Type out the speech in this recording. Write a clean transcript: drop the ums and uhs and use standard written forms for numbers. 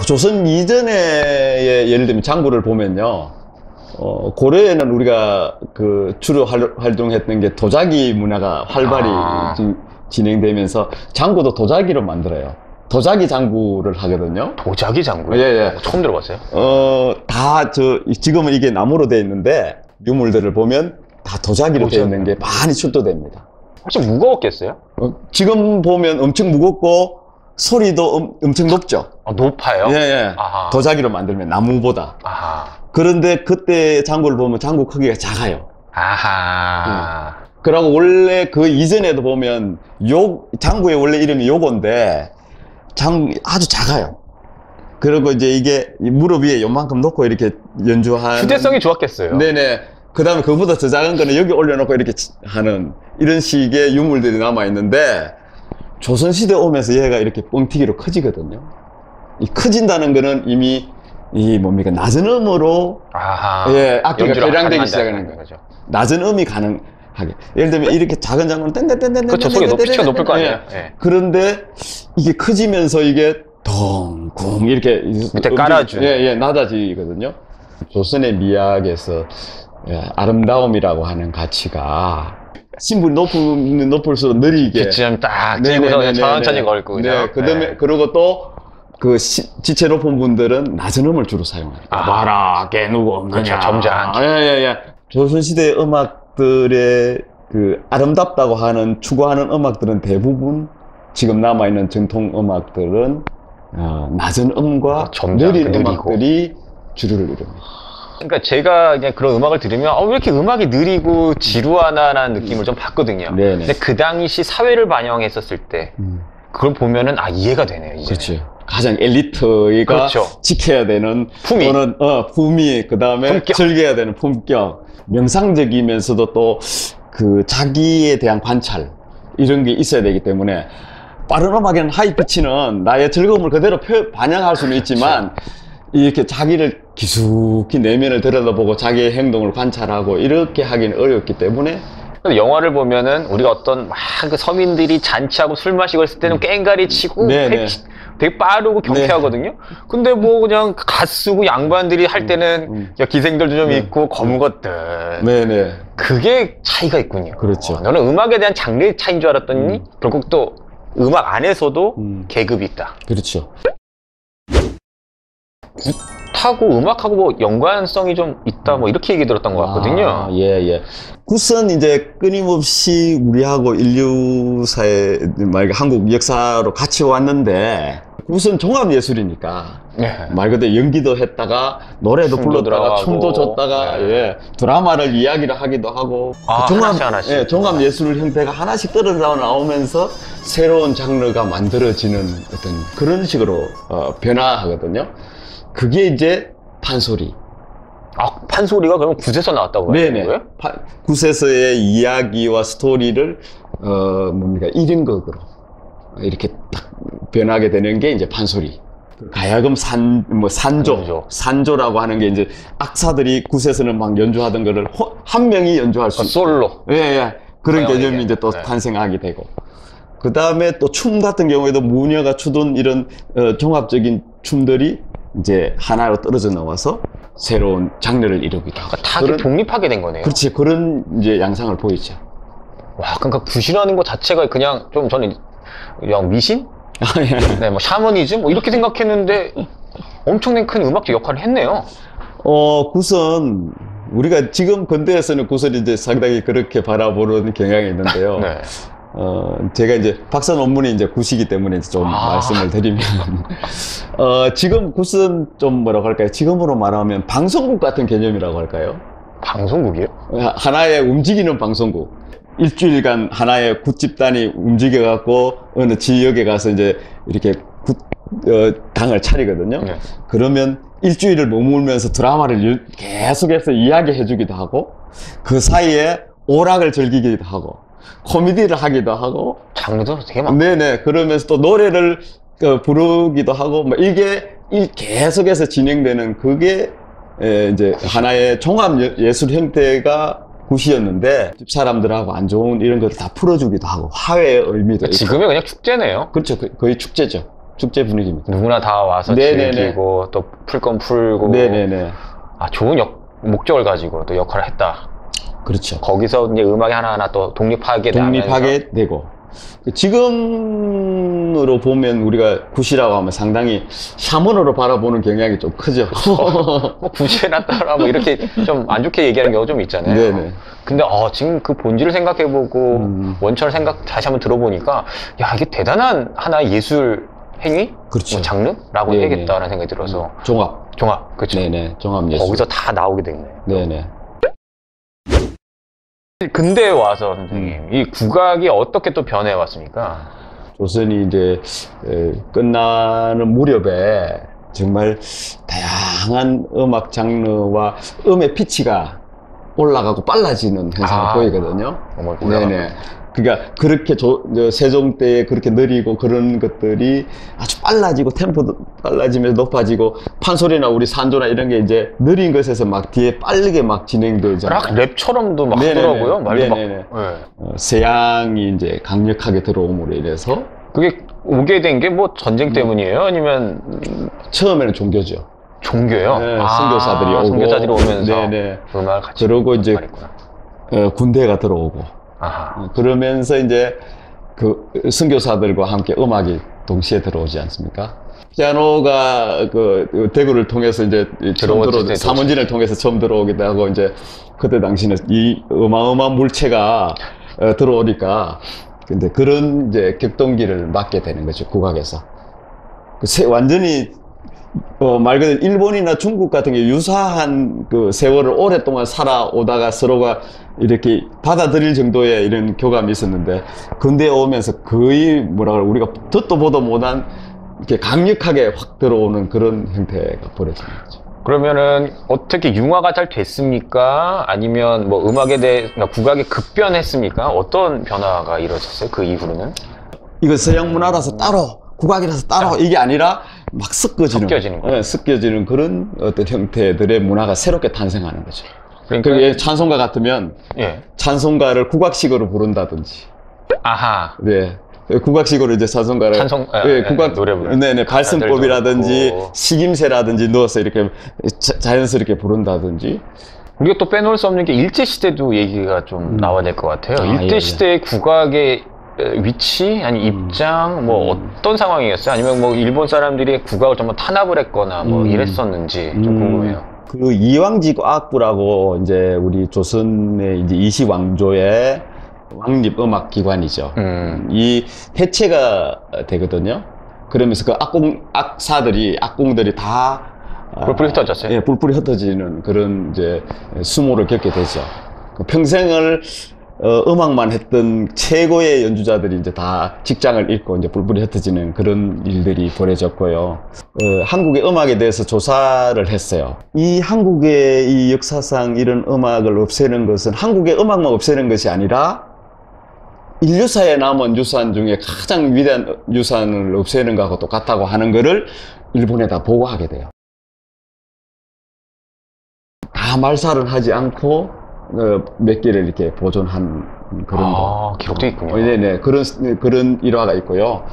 조선 이전에 예를 들면 장구를 보면요. 고려에는 우리가 주로 활동했던 게 도자기 문화가 활발히 진행되면서 장구도 도자기로 만들어요. 도자기 장구를 하거든요. 도자기 장구요? 예, 예. 처음 들어봤어요. 지금은 이게 나무로 되어 있는데 유물들을 보면 다 도자기로 되어 있는 게 많이 출토됩니다. 혹시 무거웠겠어요? 지금 보면 엄청 무겁고 소리도 엄청 높죠. 높아요? 예, 예. 아하. 도자기로 만들면 나무보다. 아하. 그런데 그때 장구를 보면 장구 크기가 작아요. 아하. 그러고 원래 그 이전에도 보면 장구의 원래 이름이 요건데 아주 작아요. 그리고 이제 이게 무릎 위에 요만큼 놓고 이렇게 연주하는. 휴대성이 좋았겠어요. 네네. 그 다음에 그보다 더 작은 거는 여기 올려놓고 이렇게 하는 이런 식의 유물들이 남아있는데 조선시대 오면서 얘가 이렇게 뻥튀기로 커지거든요. 이 커진다는 거는 이미 뭡니까? 낮은 음으로 예, 악기가 개량되기 시작하는 거죠. 낮은 음이 가능하게. 예를 들면 이렇게 작은 장구는 땡땡땡땡땡 그렇죠. 소리가 피치가 높을 거 아니에요. 예. 그런데 이게 커지면서 이게 덩쿵 이렇게 밑에 깔아주는. 예, 낮아지거든요. 조선의 미학에서 아름다움이라고 하는 가치가 신분이 높을수록 느리게 뒷지점 딱 찌고서 천천히 걸고 그죠? 네, 그다음에 그리고 또 지체 높은 분들은 낮은 음을 주로 사용합니다. 봐라, 깨 누구 없느냐. 그렇죠, 점잖게. 예. 조선시대 음악들의 아름답다고 추구하는 음악들은 대부분 지금 남아있는 정통 음악들은 낮은 음과 느린 음악들이 주류를 이룹니다. 그러니까 제가 그냥 그런 음악을 들으면 왜 이렇게 음악이 느리고 지루하나라는 느낌을 좀 받거든요. 네네. 근데 그 당시 사회를 반영했었을 때 그걸 보면은 이해가 되네요. 이제. 그렇죠. 가장 엘리트가 그렇죠. 지켜야 되는 품위. 또는 품위, 그다음에 품격. 즐겨야 되는 품격. 명상적이면서도 또 자기에 대한 관찰 이런 게 있어야 되기 때문에 빠른 음악에는 하이피치는 나의 즐거움을 그대로 반영할 수는 있지만 이렇게 자기를 깊숙이 내면을 들여다보고 자기의 행동을 관찰하고 이렇게 하기는 어렵기 때문에 영화를 보면은 우리가 어떤 그 서민들이 잔치하고 술 마시고 했을 때는 꽹가리 치고 되게 빠르고 경쾌하거든요. 근데 뭐 그냥 갓 쓰고 양반들이 할 때는 기생들도 좀 있고 검은 것들. 네네. 그게 차이가 있군요. 그렇죠. 저는 음악에 대한 장르의 차이인 줄 알았더니 결국 또 음악 안에서도 계급이 있다. 그렇죠. 굿하고 음악하고 뭐 연관성이 좀 있다 뭐 이렇게 얘기 들었던 것 같거든요. 예. 굿은 이제 끊임없이 우리하고 인류사의 한국 역사로 같이 왔는데 굿은 종합예술이니까 말 그대로 연기도 했다가 노래도 불렀다가 춤도 췄다가 드라마를 이야기를 하기도 하고 하나씩. 종합예술 형태가 하나씩 떨어져 나오면서 새로운 장르가 만들어지는 어떤 그런 식으로 변화하거든요. 그게 이제 판소리. 판소리가 그러면 굿에서 나왔다고 하는 거예요? 굿에서의 이야기와 스토리를 뭡니까 1인극으로 이렇게 딱 변하게 되는 게 이제 판소리. 가야금 산조라고 하는 게 이제 악사들이 굿에서는 막 연주하던 거를 한 명이 연주할 수 있고 솔로. 예. 그런 개념이 이제 또 탄생하게 되고 그 다음에 또 춤 같은 경우에도 무녀가 추던 이런 종합적인 춤들이 이제 하나로 떨어져 나와서 새로운 장르를 이루기도 하고 다 독립하게 된 거네요. 그렇지. 그런 이제 양상을 보이죠. 와, 그러니까 굿이라는 것 자체가 그냥 좀 저는 그냥 미신? 네, 뭐 샤머니즘? 뭐 이렇게 생각했는데 엄청난 큰 음악적 역할을 했네요. 굿은 우리가 지금 근대에서는 굿을 이제 상당히 그렇게 바라보는 경향이 있는데요. 제가 이제 박사 논문이 이제 굿이기 때문에 좀 말씀을 드리면, 지금 굿은 좀 뭐라고 할까요? 지금으로 말하면 방송국 같은 개념이라고 할까요? 방송국이요? 하나의 움직이는 방송국. 일주일간 하나의 굿 집단이 움직여갖고 어느 지역에 가서 이제 이렇게 당을 차리거든요. 그러면 일주일을 머물면서 드라마를 계속해서 이야기해주기도 하고, 그 사이에 오락을 즐기기도 하고, 코미디를 하기도 하고. 장르도 되게 많고. 네네. 그러면서 또 노래를 부르기도 하고, 뭐 이게 계속해서 진행되는 그게 이제 하나의 종합 예술 형태가 굿이었는데, 집사람들하고 안 좋은 이런 것들 다 풀어주기도 하고, 화해의 의미도 있고. 지금은 그냥 축제네요. 그렇죠. 거의 축제죠. 축제 분위기입니다. 누구나 다 와서 네네네. 즐기고 또 풀 건 풀고. 네네네. 아, 좋은 목적을 가지고 또 역할을 했다. 그렇죠. 거기서 이제 음악이 하나하나 또 독립하게 되고. 지금으로 보면 우리가 굿이라고 하면 상당히 샤먼으로 바라보는 경향이 좀 크죠. 뭐 굿이나 따라 뭐 이렇게 좀 안 좋게 얘기하는 경우가 좀 있잖아요. 네네. 근데 지금 그 본질을 생각해보고 원천을 다시 한번 들어보니까 야, 이게 대단한 하나의 예술 행위? 그렇죠. 뭐 장르라고 네네. 해야겠다는 생각이 들어서. 종합. 그렇죠. 네네. 종합 예술. 거기서 다 나오게 됐네. 네네. 근대에 와서 선생님, 이 국악이 어떻게 또 변해 왔습니까? 조선이 이제 끝나는 무렵에 정말 다양한 음악 장르와 음의 피치가 올라가고 빨라지는 현상을 보이거든요. 네네. 그러니까 그렇게 세종 때 그렇게 느리고 그런 것들이 아주 빨라지고 템포도 빨라지면서 높아지고 판소리나 우리 산조나 이런 게 이제 느린 것에서 막 뒤에 빠르게 막 진행되잖아요. 랩처럼도 막 하더라고요. 말도 네네네. 서양이 이제 강력하게 들어옴으로 인해서 그게 오게 된 게 뭐 전쟁 때문이에요? 아니면 처음에는 종교죠. 종교요? 네, 선교사들이 오고 선교사들이 오면서 네네. 음악을 같이 그러고 이제 말했구나. 군대가 들어오고 그러면서 이제 그 선교사들과 함께 음악이 동시에 들어오지 않습니까? 피아노가 그 대구를 통해서 이제 처음 삼원진을 통해서 처음 들어오기도 하고 이제 그때 당시는 이 어마어마한 물체가 들어오니까 근데 그런 이제 격동기를 맞게 되는 거죠, 국악에서. 완전히 말 그대로 일본이나 중국 같은 게 유사한 그 세월을 오랫동안 살아오다가 서로가 이렇게 받아들일 정도의 이런 교감이 있었는데 근대에 오면서 거의 우리가 듣도 보도 못한 이렇게 강력하게 확 들어오는 그런 형태가 벌어지는 거죠. 그러면은 어떻게 융화가 잘 됐습니까? 아니면 뭐 음악에 대해 국악이 급변했습니까? 어떤 변화가 이루어졌어요? 그 이후로는? 이거 서양 문화라서 따로 국악이라서 따로 이게 아니라 막 섞여지는 거예요. 섞여지는 그런 어떤 형태들의 문화가 새롭게 탄생하는 거죠. 그러니까 찬송가 같으면 찬송가를 국악식으로 부른다든지. 아하. 네. 국악식으로 이제 찬송가를 국악 노래 부르는 네네 발성법이라든지 식임새라든지 넣어서 이렇게 자연스럽게 부른다든지. 우리가 또 빼놓을 수 없는 게 일제시대도 얘기가 좀 나와야 될 것 같아요. 일제시대의 국악의 위치, 아니 입장, 뭐 어떤 상황이었어요? 아니면 뭐 일본 사람들이 국악을 정말 탄압을 했거나 뭐 이랬었는지 좀 궁금해요. 그 이왕직 악부라고 이제 우리 조선의 이제 이시왕조의 왕립 음악 기관이죠. 이 해체가 되거든요. 그러면서 그 악공들이 다 뿔뿔이 흩어졌어요? 예, 뿔뿔이 흩어지는 그런 이제 수모를 겪게 되죠. 평생을 음악만 했던 최고의 연주자들이 이제 다 직장을 잃고 이제 뿔뿔이 흩어지는 그런 일들이 벌어졌고요. 한국의 음악에 대해서 조사를 했어요. 이 한국의 이 역사상 이런 음악을 없애는 것은 한국의 음악만 없애는 것이 아니라 인류사에 남은 유산 중에 가장 위대한 유산을 없애는 것하고 똑같다고 하는 것을 일본에다 보고하게 돼요. 다 말살을 하지 않고 몇 개를 이렇게 보존한 그런 거. 기록도 있군요. 네네. 그런 일화가 있고요.